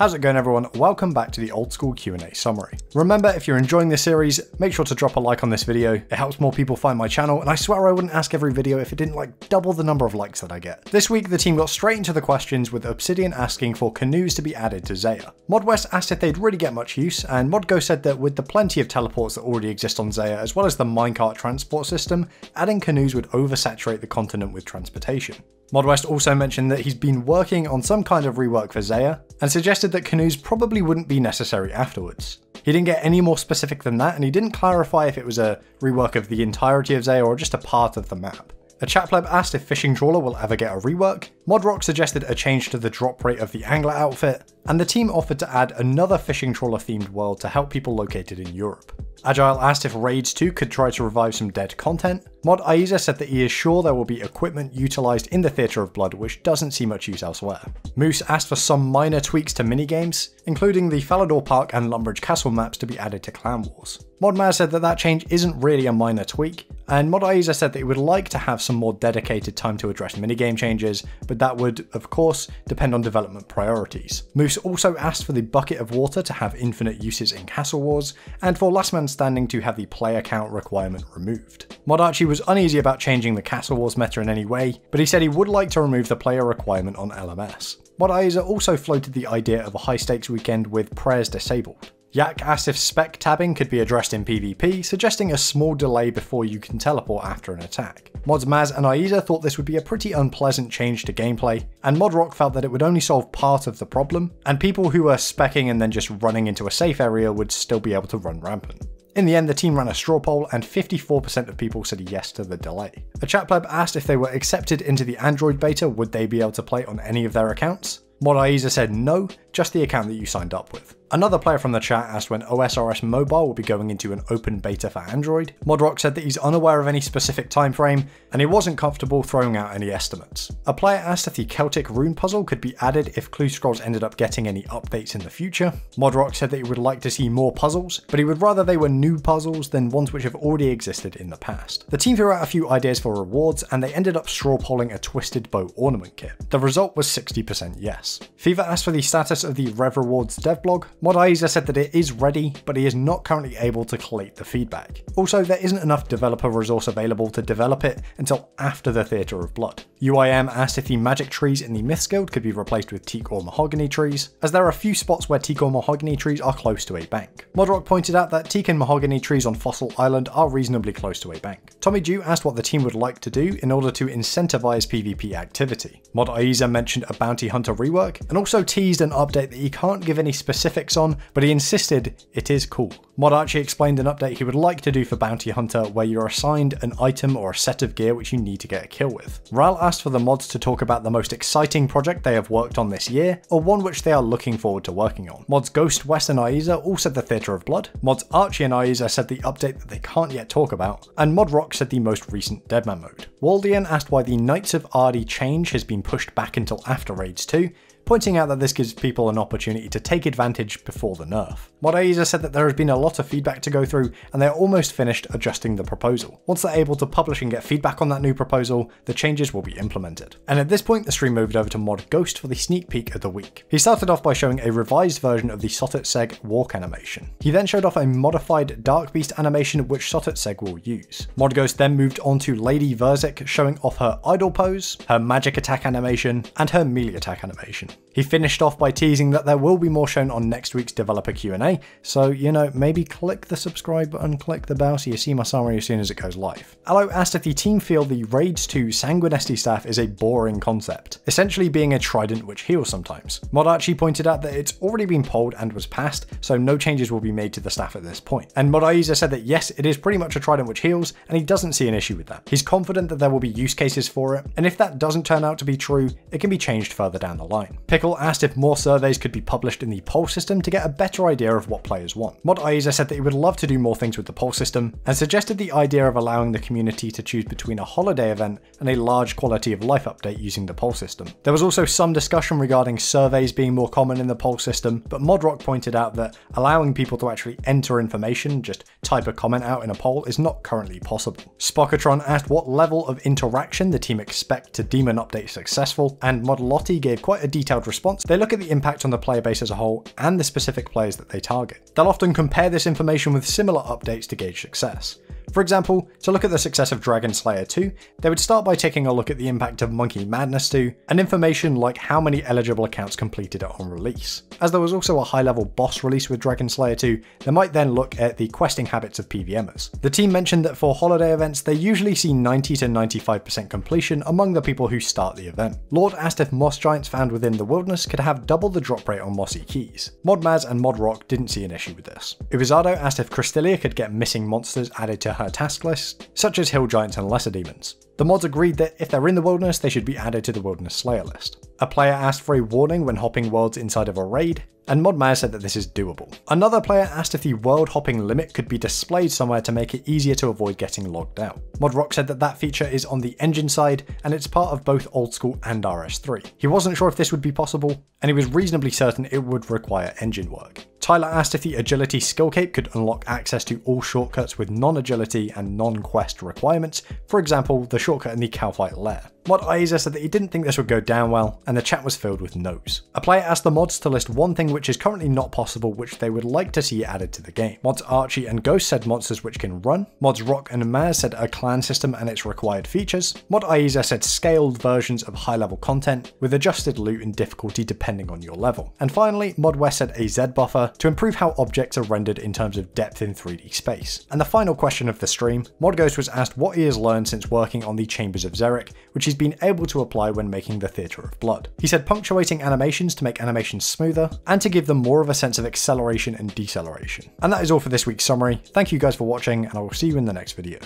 How's it going, everyone? Welcome back to the old school Q&A summary. Remember, if you're enjoying this series, make sure to drop a like on this video. It helps more people find my channel, and I swear I wouldn't ask every video if it didn't like double the number of likes that I get. This week, the team got straight into the questions, with Obsidian asking for canoes to be added to Zaya. ModWest asked if they'd really get much use, and ModGo said that with the plenty of teleports that already exist on Zaya, as well as the minecart transport system, adding canoes would oversaturate the continent with transportation. ModWest also mentioned that he's been working on some kind of rework for Zaya, and suggested that canoes probably wouldn't be necessary afterwards. He didn't get any more specific than that, and he didn't clarify if it was a rework of the entirety of Zaya or just a part of the map. A chat pleb asked if Fishing Trawler will ever get a rework, Modrock suggested a change to the drop rate of the Angler outfit, and the team offered to add another Fishing Trawler themed world to help people located in Europe. Agile asked if Raids 2 could try to revive some dead content. Mod Aiza said that he is sure there will be equipment utilised in the Theatre of Blood which doesn't see much use elsewhere. Moose asked for some minor tweaks to minigames, including the Falador Park and Lumbridge Castle maps to be added to Clan Wars. Modmaz said that that change isn't really a minor tweak, and Mod Aiza said that he would like to have some more dedicated time to address minigame changes, but that would, of course, depend on development priorities. Moose also asked for the Bucket of Water to have infinite uses in Castle Wars, and for Last Man Standing to have the player count requirement removed. Mod Archie was uneasy about changing the Castle Wars meta in any way, but he said he would like to remove the player requirement on LMS. Mod Aiza also floated the idea of a high stakes weekend with prayers disabled. Yak asked if spec tabbing could be addressed in PvP, suggesting a small delay before you can teleport after an attack. Mods Maz and Aiza thought this would be a pretty unpleasant change to gameplay, and Modrock felt that it would only solve part of the problem, and people who were specking and then just running into a safe area would still be able to run rampant. In the end, the team ran a straw poll and 54% of people said yes to the delay. A chat pleb asked if they were accepted into the Android beta, would they be able to play on any of their accounts? Mod Aiza said no, just the account that you signed up with. Another player from the chat asked when OSRS Mobile will be going into an open beta for Android. Modrock said that he's unaware of any specific time frame, and he wasn't comfortable throwing out any estimates. A player asked if the Celtic rune puzzle could be added if Clue Scrolls ended up getting any updates in the future. Modrock said that he would like to see more puzzles, but he would rather they were new puzzles than ones which have already existed in the past. The team threw out a few ideas for rewards, and they ended up straw polling a Twisted Bow ornament kit. The result was 60% yes. Fever asked for the status of the Rev Rewards devblog. Mod Aiza said that it is ready, but he is not currently able to collate the feedback. Also, there isn't enough developer resource available to develop it until after the Theatre of Blood. UIM asked if the magic trees in the Myths Guild could be replaced with teak or mahogany trees, as there are a few spots where teak or mahogany trees are close to a bank. Modrock pointed out that teak and mahogany trees on Fossil Island are reasonably close to a bank. Tommy Dew asked what the team would like to do in order to incentivize PvP activity. Mod Aiza mentioned a bounty hunter rework, and also teased an update that he can't give any specifics on, but he insisted it is cool. Mod Archie explained an update he would like to do for Bounty Hunter where you're assigned an item or a set of gear which you need to get a kill with. Ral asked for the mods to talk about the most exciting project they have worked on this year, or one which they are looking forward to working on. Mods Ghost, West and Aiza all said the Theatre of Blood. Mods Archie and Aiza said the update that they can't yet talk about, and Modrock said the most recent Deadman mode. Waldian asked why the Knights of Ardi change has been pushed back until after Raids 2, pointing out that this gives people an opportunity to take advantage before the nerf. Mod Aiza said that there has been a lot of feedback to go through, and they're almost finished adjusting the proposal. Once they're able to publish and get feedback on that new proposal, the changes will be implemented. And at this point, the stream moved over to Mod Ghost for the sneak peek of the week. He started off by showing a revised version of the Sotot Seg walk animation. He then showed off a modified Dark Beast animation which Sotot Seg will use. Mod Ghost then moved on to Lady Verzik, showing off her idle pose, her magic attack animation, and her melee attack animation. He finished off by teasing that there will be more shown on next week's developer Q&A, so maybe click the subscribe button, click the bell so you see my summary as soon as it goes live. Allo asked if the team feel the Raids 2 Sanguinesti staff is a boring concept, essentially being a trident which heals sometimes. Mod Archie pointed out that it's already been polled and was passed, so no changes will be made to the staff at this point. And Mod Aiza said that yes, it is pretty much a trident which heals, and he doesn't see an issue with that. He's confident that there will be use cases for it, and if that doesn't turn out to be true, it can be changed further down the line. Pickle asked if more surveys could be published in the poll system to get a better idea of what players want. Mod Aiza said that he would love to do more things with the poll system, and suggested the idea of allowing the community to choose between a holiday event and a large quality of life update using the poll system. There was also some discussion regarding surveys being more common in the poll system, but Modrock pointed out that allowing people to actually enter information, just type a comment out in a poll, is not currently possible. Spockatron asked what level of interaction the team expect to deem an update successful, and Mod Lottie gave quite a detailed detailed response, they look at the impact on the player base as a whole and the specific players that they target. They'll often compare this information with similar updates to gauge success. For example, to look at the success of Dragon Slayer 2, they would start by taking a look at the impact of Monkey Madness 2, and information like how many eligible accounts completed it on release. As there was also a high-level boss release with Dragon Slayer 2, they might then look at the questing habits of PVMers. The team mentioned that for holiday events, they usually see 90 to 95% completion among the people who start the event. Lord asked if moss giants found within the wilderness could have double the drop rate on mossy keys. Modmaz and Modrock didn't see an issue with this. Uvizado asked if Crystalia could get missing monsters added to her task list, such as hill giants and lesser demons. The mods agreed that if they're in the wilderness, they should be added to the Wilderness Slayer list. A player asked for a warning when hopping worlds inside of a raid, and Modmaz said that this is doable. Another player asked if the world hopping limit could be displayed somewhere to make it easier to avoid getting logged out. Modrock said that that feature is on the engine side, and it's part of both Old School and RS3. He wasn't sure if this would be possible, and he was reasonably certain it would require engine work. Tyler asked if the agility skill cape could unlock access to all shortcuts with non-agility and non-quest requirements, for example, the shortcut in the Cowfight lair. Mod Aiza said that he didn't think this would go down well, and the chat was filled with no's. A player asked the mods to list one thing which is currently not possible which they would like to see added to the game. Mods Archie and Ghost said monsters which can run. Mods Rock and Maz said a clan system and its required features. Mod Aiza said scaled versions of high-level content with adjusted loot and difficulty depending on your level. And finally, Mod West said a Z buffer to improve how objects are rendered in terms of depth in 3D space. And the final question of the stream, Mod Ghost was asked what he has learned since working on the Chambers of Xeric, which he's been able to apply when making the Theatre of Blood. He said punctuating animations to make animations smoother, and to give them more of a sense of acceleration and deceleration. And that is all for this week's summary. Thank you guys for watching, and I will see you in the next video.